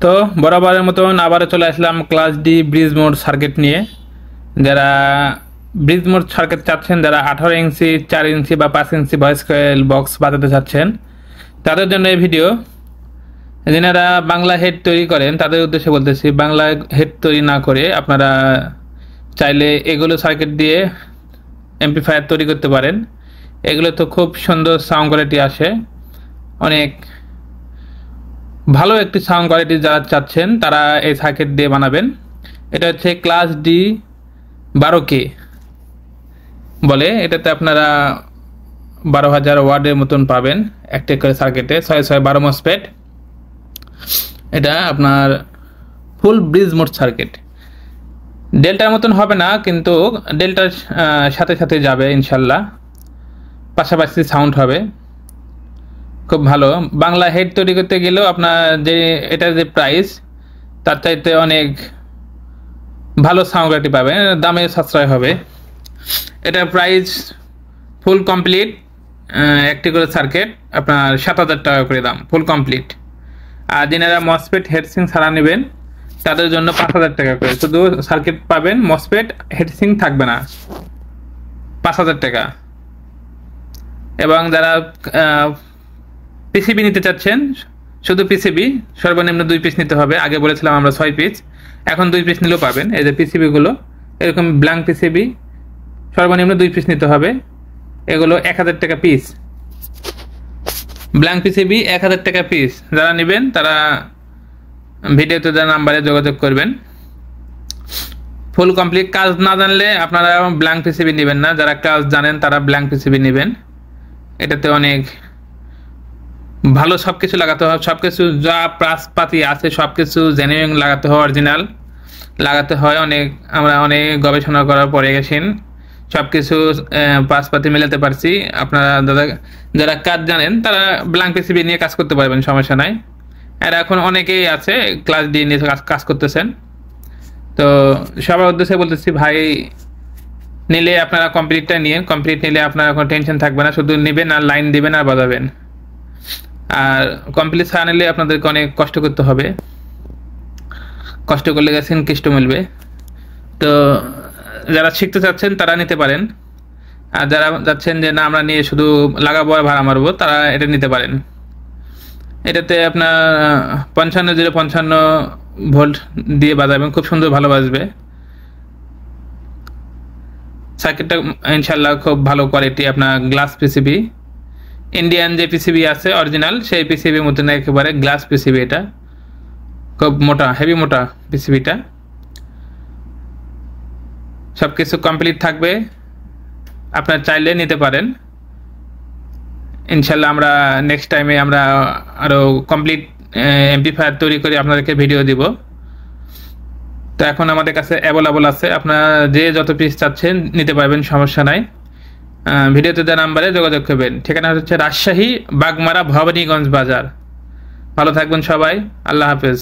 তো বরাবরের মতন আবারও চলে আসলাম class D bridge mode circuit নিয়ে। যারা ব্রিজ মোড সার্কিট চাচ্ছেন, যারা 18 ইঞ্চি 4 ইঞ্চি বা 5 ইঞ্চি ভয়েস কয়েল বক্স বাজাতে চাচ্ছেন, তাদের জন্য এই ভিডিও। যারা বাংলা হেড তৈরি করেন তাদের উদ্দেশ্যে বলতেছি, বাংলা হেড তৈরি না করে আপনারা চাইলে এগুলো সার্কিট দিয়ে এমপ্লিফায়ার তৈরি করতে পারেন। এগুলো তো খুব সুন্দর সাউন্ড কোয়ালিটি আসে, অনেক ভালো একটি সাউন্ড কোয়ালিটি যারা চাচ্ছেন তারা এই সার্কিট দিয়ে বানাবেন। এটা হচ্ছে ক্লাস ডি 12K বলে। এটাতে আপনারা 12,000 ওয়াটের মতন পাবেন একটা করে সার্কিটে, 612 মসফেট। এটা আপনার ফুল ব্রিজ মোড সার্কিট। ডেল্টার মতন হবে না, কিন্তু ডেল্টার সাথে সাথে যাবে ইনশাল্লাহ, পাশাপাশি সাউন্ড হবে খুব ভালো। বাংলা হেড তৈরি করতে গেলেও আপনার যে এটার যে প্রাইস তার চাইতে অনেক ভালো সাউন্ড কোয়ালিটি পাবেন, দামে সাশ্রয় হবে। এটার প্রাইস ফুল কমপ্লিট একটি করে সার্কিট আপনার 7,000 টাকা করে দাম, ফুল কমপ্লিট। আর যিনারা মসফেট হেডসিং ছাড়া নেবেন তাদের জন্য 5,000 টাকা করে, শুধু সার্কিট পাবেন, মসফেট হেডসিং থাকবে না, 5,000 টাকা। এবং যারা পিসিবি নিতে চাচ্ছেন, শুধু পিসিবি সর্বনিম্ন 2 পিস নিতে হবে। আগে বলেছিলাম আমরা 6 পিস, এখন 2 পিস নিলেও পাবেন। এই যে পিসিবিগুলো এরকম ব্ল্যাঙ্ক পিসিবি, সর্বনিম্ন 2 পিস নিতে হবে। এগুলো 1,000 টাকা পিস, ব্ল্যাঙ্ক পিসিবি 1,000 টাকা পিস। যারা নেবেন তারা ভিডিওতে দেওয়া নাম্বারে যোগাযোগ করবেন। ফুল কমপ্লিট কাজ না জানলে আপনারা ব্ল্যাঙ্ক পিসিবি নেবেন না, যারা কাজ জানেন তারা ব্ল্যাঙ্ক পিসিবি নেবেন। এটাতে অনেক ভালো সবকিছু লাগাতে হবে, সবকিছু যা প্রাসপাতি আছে সবকিছু জেনুইন লাগাতে হয়, অরিজিনাল লাগাতে হয়। আমরা অনেক গবেষণা করার পরে গেছেন, সবকিছু প্রাসপাতি মেলাতে পারছি। আপনারা যারা কাজ জানেন তারা ব্ল্যাঙ্ক পিসিবি নিয়ে কাজ করতে পারবেন, সমস্যা নাই। আর এখন অনেকেই আছে ক্লাস ডি নিয়ে কাজ করতেছেন। তো সবার উদ্দেশ্যে বলতেছি, ভাই নিলে আপনারা কমপ্লিটটা নিয়ে, কমপ্লিট নিলে আপনার কোনো টেনশন থাকবে না, শুধু নেবেন আর লাইন দিবেন আর বাজাবেন। আর কমপ্লিট ছাড়া নিলে আপনাদেরকে অনেক কষ্ট করতে হবে, কষ্ট করলে গেছেন কষ্ট মিলবে। তো যারা শিখতে চাচ্ছেন তারা নিতে পারেন, আর যারা যাচ্ছেন যে না আমরা নিয়ে শুধু লাগাবো আর ভাড়া মারবো, তারা এটা নিতে পারেন। এটাতে আপনার 55,055 ভোল্ট দিয়ে বাজাবেন, খুব সুন্দর ভালো বাজবে। সার্কিটটা ইনশাল্লাহ খুব ভালো কোয়ালিটি। আপনার গ্লাস পিসিবি, ইন্ডিয়ান যে পিসিবি আছে অরিজিনাল, সেই পিসিবির মতো না, একেবারে গ্লাস পিসিবি। এটা খুব মোটা, হেভি মোটা পিসিবিটা। সব কিছু কমপ্লিট থাকবে, আপনার চাইলে নিতে পারেন ইনশাল্লাহ। আমরা নেক্সট টাইমে আমরা আরও কমপ্লিট এমপ্লিফায়ার তৈরি করে আপনাদেরকে ভিডিও দিব। তো এখন আমাদের কাছে অ্যাভেলেবল আছে, আপনারা যে যত পিস চাচ্ছেন নিতে পারবেন, সমস্যা নাই। ভিডিওতে দেওয়া নাম্বারে যোগাযোগ করবেন। ঠিকানা হচ্ছে রাজশাহী বাগমারা ভবানীগঞ্জ বাজার। ভালো থাকবেন সবাই, আল্লাহ হাফেজ।